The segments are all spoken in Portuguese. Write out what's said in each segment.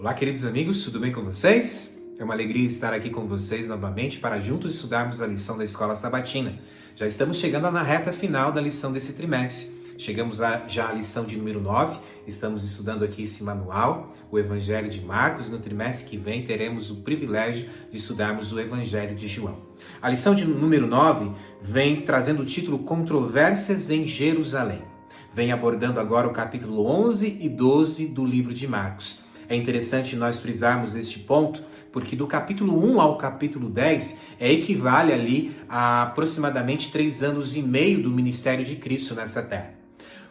Olá, queridos amigos, tudo bem com vocês? É uma alegria estar aqui com vocês novamente para juntos estudarmos a lição da Escola Sabatina. Já estamos chegando na reta final da lição desse trimestre. Chegamos já à lição de número 9, estamos estudando aqui esse manual, o Evangelho de Marcos. No trimestre que vem teremos o privilégio de estudarmos o Evangelho de João. A lição de número 9 vem trazendo o título Controvérsias em Jerusalém. Vem abordando agora o capítulo 11 e 12 do livro de Marcos. É interessante nós frisarmos este ponto, porque do capítulo 1 ao capítulo 10 equivale ali a aproximadamente 3 anos e meio do ministério de Cristo nessa terra.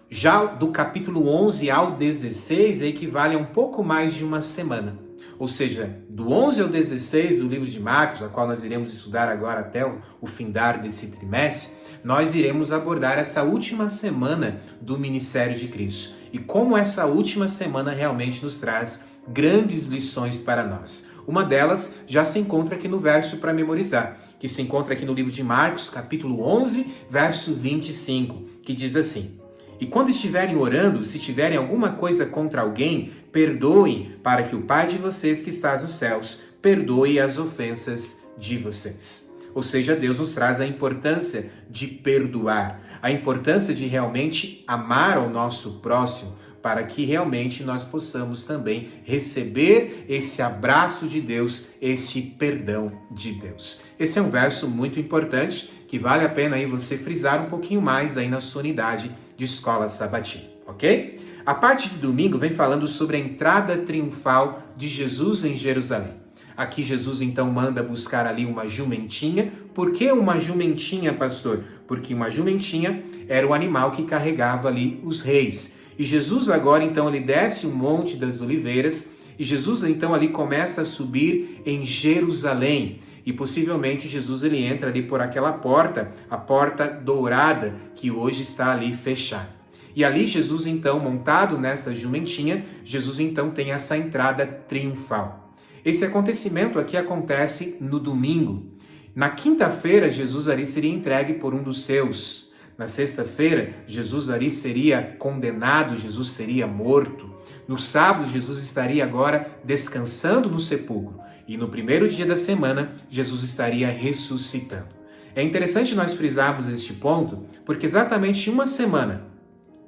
Já do capítulo 11 ao 16 equivale a um pouco mais de uma semana. Ou seja, do 11 ao 16 do livro de Marcos, a qual nós iremos estudar agora até o findar desse trimestre, nós iremos abordar essa última semana do ministério de Cristo. E como essa última semana realmente nos traz grandes lições para nós. Uma delas já se encontra aqui no verso para memorizar, que se encontra aqui no livro de Marcos, capítulo 11, verso 25, que diz assim: E quando estiverem orando, se tiverem alguma coisa contra alguém, perdoem, para que o Pai de vocês que está nos céus perdoe as ofensas de vocês. Ou seja, Deus nos traz a importância de perdoar, a importância de realmente amar ao nosso próximo, para que realmente nós possamos também receber esse abraço de Deus, esse perdão de Deus. Esse é um verso muito importante, que vale a pena aí você frisar um pouquinho mais aí na sua unidade de escola sabatina, ok? A parte de domingo vem falando sobre a entrada triunfal de Jesus em Jerusalém. Aqui Jesus então manda buscar ali uma jumentinha. Por que uma jumentinha, pastor? Porque uma jumentinha era o animal que carregava ali os reis. E Jesus agora então ele desce o Monte das Oliveiras e Jesus então ali começa a subir em Jerusalém. E possivelmente Jesus ele entra ali por aquela porta, a porta dourada que hoje está ali fechada. E ali Jesus então, montado nessa jumentinha, Jesus então tem essa entrada triunfal. Esse acontecimento aqui acontece no domingo. Na quinta-feira, Jesus ali seria entregue por um dos seus. Na sexta-feira, Jesus ali seria condenado, Jesus seria morto. No sábado, Jesus estaria agora descansando no sepulcro. E no primeiro dia da semana, Jesus estaria ressuscitando. É interessante nós frisarmos este ponto, porque exatamente uma semana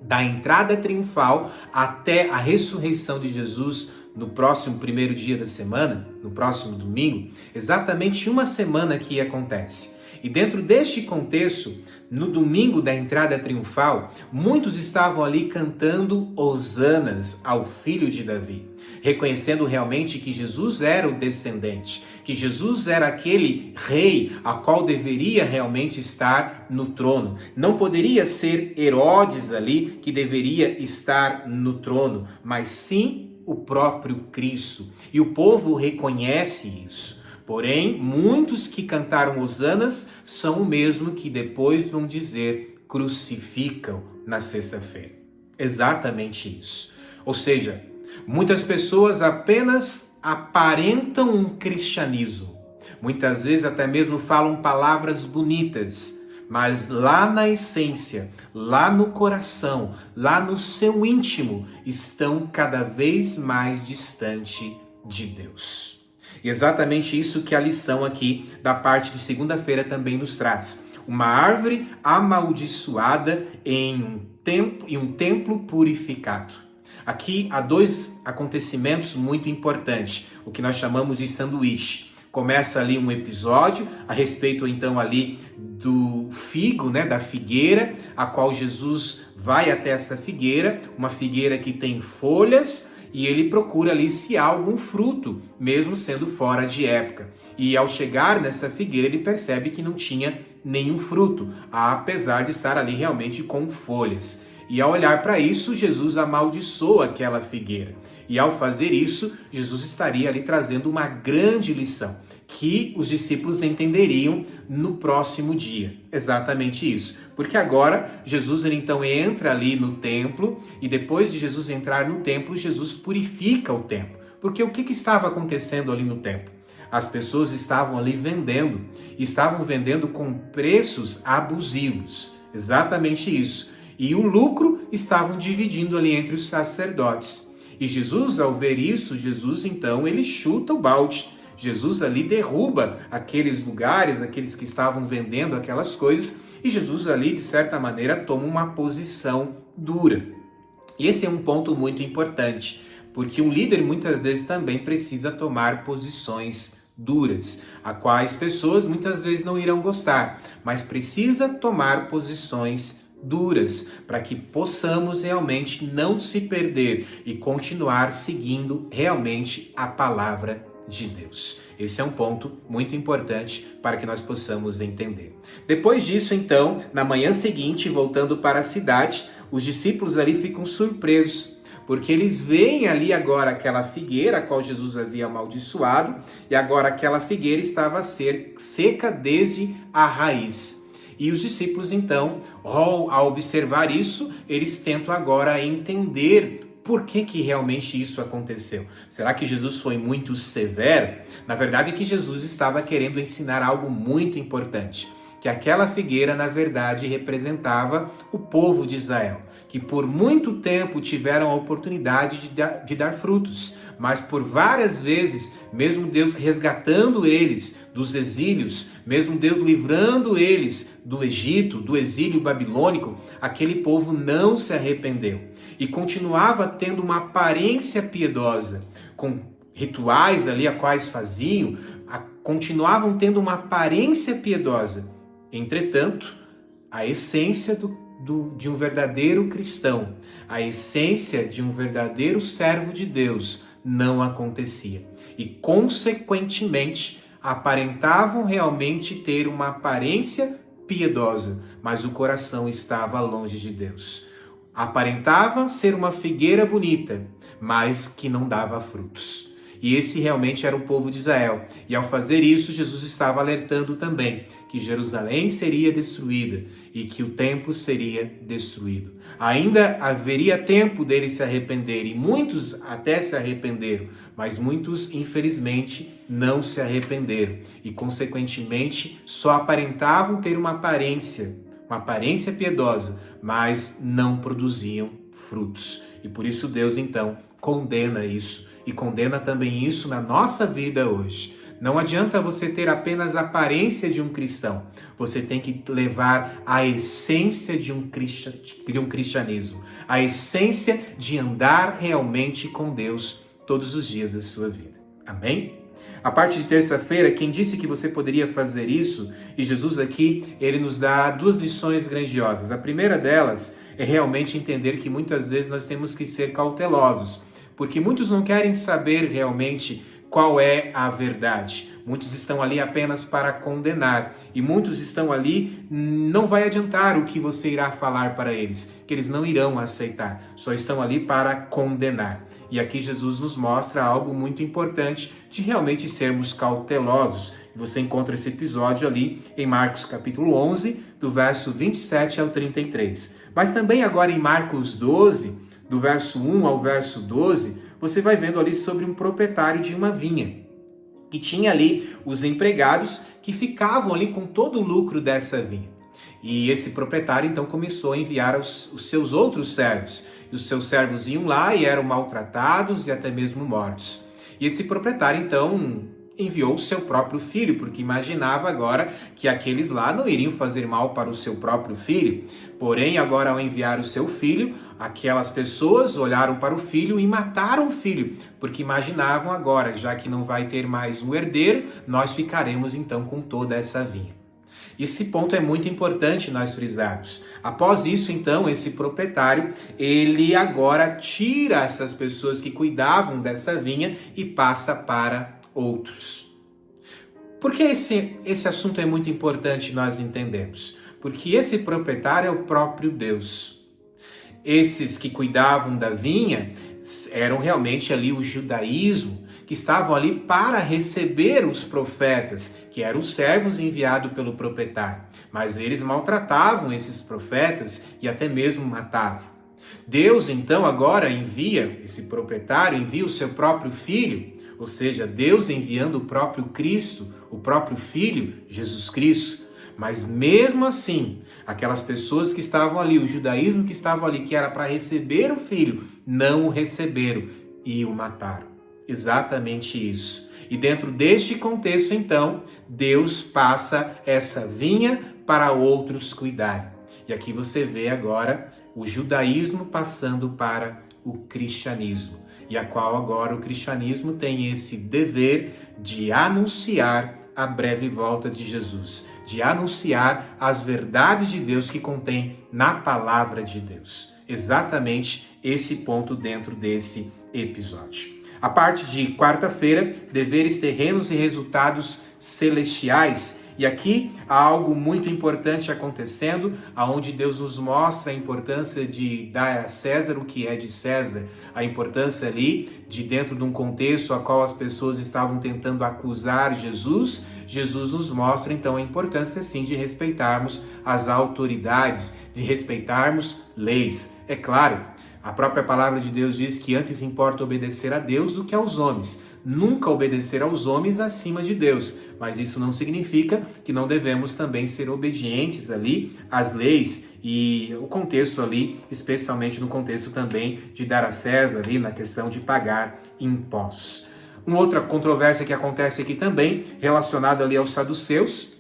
da entrada triunfal até a ressurreição de Jesus no próximo primeiro dia da semana, no próximo domingo, exatamente uma semana que acontece. E dentro deste contexto, no domingo da entrada triunfal, muitos estavam ali cantando hosanas ao filho de Davi, reconhecendo realmente que Jesus era o descendente, que Jesus era aquele rei a qual deveria realmente estar no trono. Não poderia ser Herodes ali que deveria estar no trono, mas sim o próprio Cristo. E o povo reconhece isso. Porém, muitos que cantaram hosanas são o mesmo que depois vão dizer crucificam na sexta-feira. Exatamente isso. Ou seja, muitas pessoas apenas aparentam um cristianismo. Muitas vezes até mesmo falam palavras bonitas, mas lá na essência, lá no coração, lá no seu íntimo, estão cada vez mais distante de Deus. E exatamente isso que a lição aqui da parte de segunda-feira também nos traz. Uma árvore amaldiçoada em um templo purificado. Aqui há dois acontecimentos muito importantes, o que nós chamamos de sanduíche. Começa ali um episódio a respeito então ali do figo, da figueira, a qual Jesus vai até essa figueira, uma figueira que tem folhas, e ele procura ali se há algum fruto, mesmo sendo fora de época. E ao chegar nessa figueira, ele percebe que não tinha nenhum fruto, apesar de estar ali realmente com folhas. E ao olhar para isso, Jesus amaldiçoa aquela figueira. E ao fazer isso, Jesus estaria ali trazendo uma grande lição, que os discípulos entenderiam no próximo dia. Exatamente isso. Porque agora, Jesus ele então entra ali no templo, e depois de Jesus entrar no templo, Jesus purifica o templo. Porque o que estava acontecendo ali no templo? As pessoas estavam ali estavam vendendo com preços abusivos. Exatamente isso. E o lucro estavam dividindo ali entre os sacerdotes. E Jesus, ao ver isso, Jesus então ele chuta o balde. Jesus ali derruba aqueles lugares, aqueles que estavam vendendo aquelas coisas, e Jesus ali, de certa maneira, toma uma posição dura. E esse é um ponto muito importante, porque um líder muitas vezes também precisa tomar posições duras, a quais pessoas muitas vezes não irão gostar, mas precisa tomar posições duras para que possamos realmente não se perder e continuar seguindo realmente a palavra de Deus. Esse é um ponto muito importante para que nós possamos entender. Depois disso, então, na manhã seguinte, voltando para a cidade, os discípulos ali ficam surpresos, porque eles veem ali agora aquela figueira a qual Jesus havia amaldiçoado, e agora aquela figueira estava a ser seca desde a raiz. E os discípulos, então, ao observar isso, eles tentam agora entender por que realmente isso aconteceu. Será que Jesus foi muito severo? Na verdade é que Jesus estava querendo ensinar algo muito importante, que aquela figueira, na verdade, representava o povo de Israel, que por muito tempo tiveram a oportunidade de dar frutos, mas por várias vezes, mesmo Deus resgatando eles dos exílios, mesmo Deus livrando eles do Egito, do exílio babilônico, aquele povo não se arrependeu e continuava tendo uma aparência piedosa, com rituais ali a quais faziam, continuavam tendo uma aparência piedosa. Entretanto, a essência de um verdadeiro cristão, a essência de um verdadeiro servo de Deus não acontecia. E, consequentemente, aparentavam realmente ter uma aparência piedosa, mas o coração estava longe de Deus. Aparentava ser uma figueira bonita, mas que não dava frutos. E esse realmente era o povo de Israel. E ao fazer isso, Jesus estava alertando também que Jerusalém seria destruída e que o templo seria destruído. Ainda haveria tempo deles se arrependerem, e muitos até se arrependeram, mas muitos, infelizmente, não se arrependeram e, consequentemente, só aparentavam ter uma aparência piedosa, mas não produziam frutos. E por isso Deus, então, condena isso e condena também isso na nossa vida hoje. Não adianta você ter apenas a aparência de um cristão. Você tem que levar a essência de um cristianismo. A essência de andar realmente com Deus todos os dias da sua vida. Amém? A parte de terça-feira, quem disse que você poderia fazer isso? E Jesus aqui, ele nos dá duas lições grandiosas. A primeira delas é realmente entender que muitas vezes nós temos que ser cautelosos, porque muitos não querem saber realmente qual é a verdade. Muitos estão ali apenas para condenar. E muitos estão ali, não vai adiantar o que você irá falar para eles, que eles não irão aceitar. Só estão ali para condenar. E aqui Jesus nos mostra algo muito importante de realmente sermos cautelosos. E você encontra esse episódio ali em Marcos capítulo 11, do verso 27 ao 33. Mas também agora em Marcos 12, do verso 1 ao verso 12, você vai vendo ali sobre um proprietário de uma vinha, que tinha ali os empregados que ficavam ali com todo o lucro dessa vinha. E esse proprietário então começou a enviar os seus outros servos. E os seus servos iam lá e eram maltratados e até mesmo mortos. E esse proprietário então enviou o seu próprio filho, porque imaginava agora que aqueles lá não iriam fazer mal para o seu próprio filho. Porém, agora ao enviar o seu filho, aquelas pessoas olharam para o filho e mataram o filho, porque imaginavam agora, já que não vai ter mais um herdeiro, nós ficaremos então com toda essa vinha. Esse ponto é muito importante nós frisarmos. Após isso, então, esse proprietário, ele agora tira essas pessoas que cuidavam dessa vinha e passa para outros. Por que esse assunto é muito importante nós entendermos? Porque esse proprietário é o próprio Deus. Esses que cuidavam da vinha eram realmente ali o judaísmo, que estavam ali para receber os profetas, que eram os servos enviados pelo proprietário. Mas eles maltratavam esses profetas e até mesmo matavam. Deus, então, agora envia, esse proprietário envia o seu próprio filho, ou seja, Deus enviando o próprio Cristo, o próprio Filho, Jesus Cristo. Mas mesmo assim, aquelas pessoas que estavam ali, o judaísmo que estava ali, que era para receber o Filho, não o receberam. e o mataram. Exatamente isso. E dentro deste contexto, então, Deus passa essa vinha para outros cuidarem. E aqui você vê agora o judaísmo passando para o cristianismo, e a qual agora o cristianismo tem esse dever de anunciar a breve volta de Jesus, de anunciar as verdades de Deus que contém na palavra de Deus. Exatamente esse ponto dentro desse episódio. A parte de quarta-feira, deveres terrenos e resultados celestiais. E aqui há algo muito importante acontecendo, aonde Deus nos mostra a importância de dar a César o que é de César, a importância ali de dentro de um contexto a qual as pessoas estavam tentando acusar Jesus. Jesus nos mostra então a importância sim de respeitarmos as autoridades, de respeitarmos leis. É claro, a própria palavra de Deus diz que antes importa obedecer a Deus do que aos homens. Nunca obedecer aos homens acima de Deus, mas isso não significa que não devemos também ser obedientes ali às leis e o contexto ali, especialmente no contexto também de dar a César ali na questão de pagar impostos. Uma outra controvérsia que acontece aqui também, relacionada ali aos saduceus,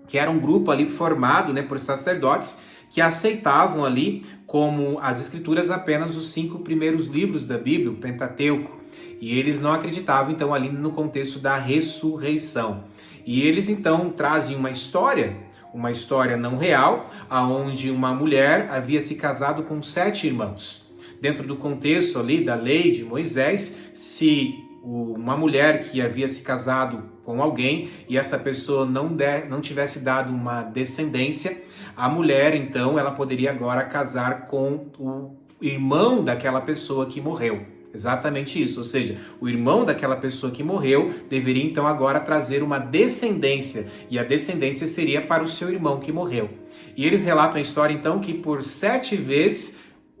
que era um grupo ali formado, por sacerdotes que aceitavam ali como as escrituras apenas os 5 primeiros livros da Bíblia, o Pentateuco. E eles não acreditavam, então, ali no contexto da ressurreição. E eles, então, trazem uma história não real, aonde uma mulher havia se casado com 7 irmãos. Dentro do contexto ali da lei de Moisés, se uma mulher que havia se casado com alguém e essa pessoa não tivesse dado uma descendência, a mulher, então, ela poderia agora casar com o irmão daquela pessoa que morreu. Exatamente isso, ou seja, o irmão daquela pessoa que morreu deveria então agora trazer uma descendência, e a descendência seria para o seu irmão que morreu. E eles relatam a história então que por 7 vezes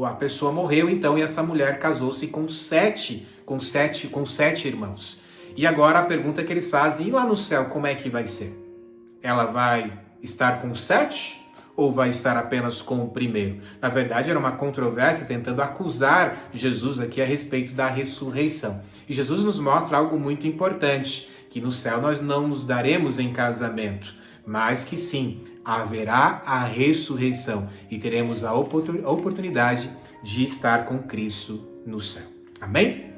a pessoa morreu então e essa mulher casou-se com sete irmãos. E agora a pergunta que eles fazem, e lá no céu como é que vai ser? Ela vai estar com 7? Ou vai estar apenas com o primeiro? Na verdade, era uma controvérsia tentando acusar Jesus aqui a respeito da ressurreição. E Jesus nos mostra algo muito importante, que no céu nós não nos daremos em casamento, mas que sim, haverá a ressurreição e teremos a oportunidade de estar com Cristo no céu. Amém?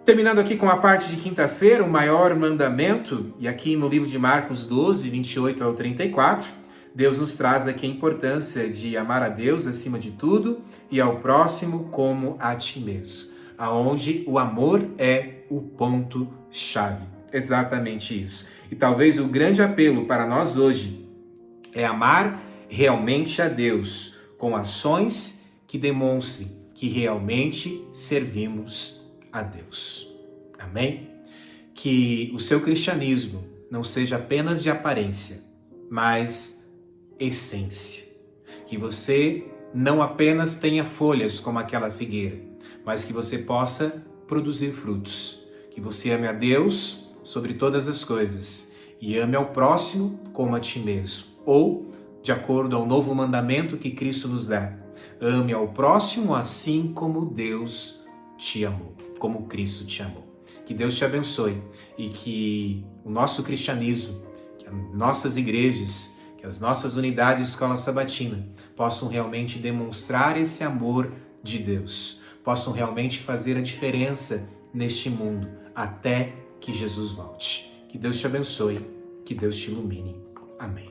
Terminando aqui com a parte de quinta-feira, o maior mandamento, e aqui no livro de Marcos 12, 28 ao 34, Deus nos traz aqui a importância de amar a Deus acima de tudo e ao próximo como a ti mesmo, aonde o amor é o ponto-chave. Exatamente isso. E talvez o grande apelo para nós hoje é amar realmente a Deus com ações que demonstrem que realmente servimos a Deus. Amém? Que o seu cristianismo não seja apenas de aparência, mas essência. Que você não apenas tenha folhas como aquela figueira, mas que você possa produzir frutos. Que você ame a Deus sobre todas as coisas e ame ao próximo como a ti mesmo. Ou, de acordo ao novo mandamento que Cristo nos dá, ame ao próximo assim como Deus te amou, como Cristo te amou. Que Deus te abençoe e que o nosso cristianismo, que as nossas igrejas, que as nossas unidades de escola sabatina possam realmente demonstrar esse amor de Deus, possam realmente fazer a diferença neste mundo até que Jesus volte. Que Deus te abençoe, que Deus te ilumine. Amém.